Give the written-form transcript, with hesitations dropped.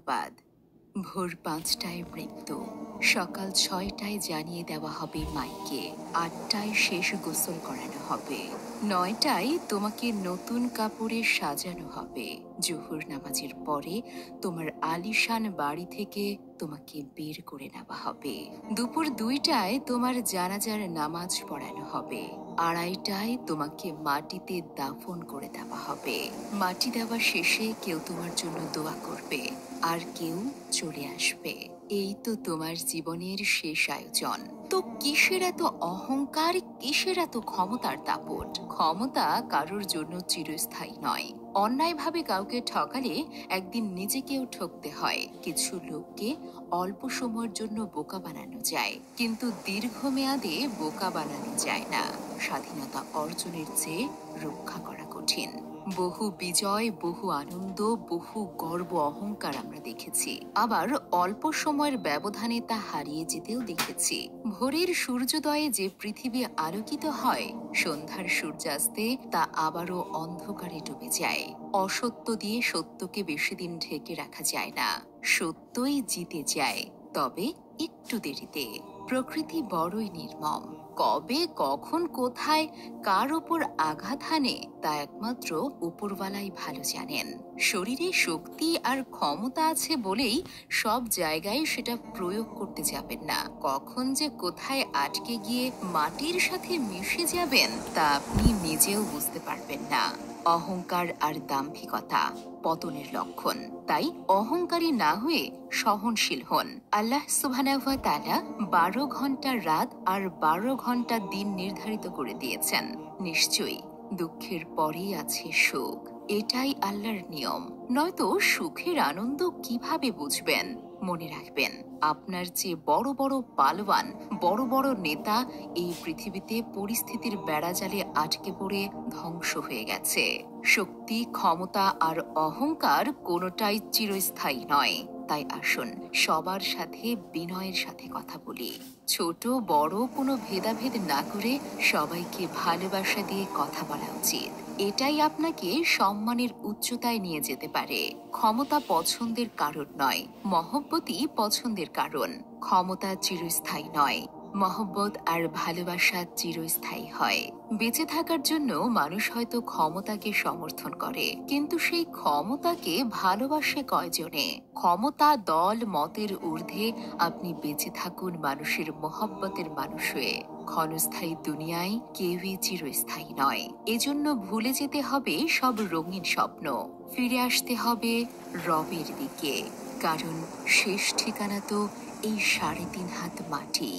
সংবাদ। ভোর ৫টায় মৃত্যু, সকাল ৬টায় জানিয়ে দেওয়া হবে মাইকে, ৮টায় শেষ গোসল করানো হবে, ৯টায় তোমাকে নতুন কাপড়ে সাজানো হবে, জোহর নামাজের পরে তোমার আলিশান বাড়ি থেকে তোমাকে বের করে নেওয়া হবে, দুপুর ২টায় তোমার জানাজার নামাজ পড়ানো হবে, ২:৩০টায় তোমাকে মাটিতে দাফন করে দেওয়া হবে। মাটি দেওয়া শেষে কেউ তোমার জন্য দোয়া করবে, আর কেউ চলে আসবে। এই তো তোমার জীবনের শেষ আয়োজন। তো কিসের এত অহংকার, কিসের এত ক্ষমতার দাপট? ক্ষমতা কারোর জন্য চিরস্থায়ী নয়। অন্যায়ভাবে কাউকে ঠকালে একদিন নিজেকেও ঠকতে হয়। কিছু লোককে অল্প সময়ের জন্য বোকা বানানো যায়, কিন্তু দীর্ঘমেয়াদে বোকা বানানো যায় না। স্বাধীনতা অর্জনের চেয়ে রক্ষা করা কঠিন। বহু বিজয়, বহু আনন্দ, বহু গর্ব অহংকার আমরা দেখেছি, আবার অল্প সময়ের ব্যবধানে তা হারিয়ে যেতেও দেখেছি। ভোরের সূর্যোদয়ে যে পৃথিবী আলোকিত হয়, সন্ধ্যার সূর্যাস্তে তা আবারও অন্ধকারে ডুবে যায়। অসত্য দিয়ে সত্যকে বেশি দিন ঢেকে রাখা যায় না, সত্যই জিতে যায়, তবে একটু দেরিতে। প্রকৃতি বড়ই নির্মম। কবে, কখন, কোথায়, কার ওপর আঘাত হানে তা একমাত্র উপরওয়ালাই ভালো জানেন। শরীরে শক্তি আর ক্ষমতা আছে বলেই সব জায়গায় সেটা প্রয়োগ করতে যাবেন না। কখন যে কোথায় আটকে গিয়ে মাটির সাথে মিশে যাবেন তা আপনি নিজেও বুঝতে পারবেন না। অহংকার আর দাম্ভিকতা পতনের লক্ষণ। তাই অহংকারী না হয়ে সহনশীল হন। আল্লাহ সুবহানাহু ওয়া তাআলা ১২ ঘন্টা রাত আর ১২ ঘন্টা দিন নির্ধারিত করে দিয়েছেন। নিশ্চয়ই দুঃখের পরেই আছে সুখ। এটাই আল্লাহর নিয়ম। নয়তো সুখের আনন্দ কিভাবে বুঝবেন? মনে রাখবেন, আপনার চেয়ে বড় বড় পালোয়ান, বড় বড় নেতা এই পৃথিবীতে পরিস্থিতির বেড়াজালে আটকে পড়ে ধ্বংস হয়ে গেছে। শক্তি, ক্ষমতা আর অহংকার কোনোটাই চিরস্থায়ী নয়। তাই আসুন সবার সাথে বিনয়ের সাথে কথা বলি। ছোট বড় কোনো ভেদাভেদ না করে সবাইকে ভালোবাসা দিয়ে কথা বলা উচিত। এটাই আপনাকে সম্মানের উচ্চতায় নিয়ে যেতে পারে। ক্ষমতা পছন্দের কারণ নয়, মহব্বতই পছন্দের কারণ। ক্ষমতা চিরস্থায়ী নয়, মহব্বত আর ভালোবাসা চিরস্থায়ী হয়। বেঁচে থাকার জন্য মানুষ হয়তো ক্ষমতাকে সমর্থন করে, কিন্তু সেই ক্ষমতাকে ভালোবাসে কয়জনে? ক্ষমতা, দল, মতের ঊর্ধ্বে আপনি বেঁচে থাকুন মানুষের মহব্বতের মানুষ হয়ে। ক্ষণস্থায়ী দুনিয়ায় কেউই চিরস্থায়ী নয়। এজন্য ভুলে যেতে হবে সব রঙিন স্বপ্ন, ফিরে আসতে হবে রবের দিকে, কারণ শেষ ঠিকানা তো এই ৩.৫ হাত মাটি।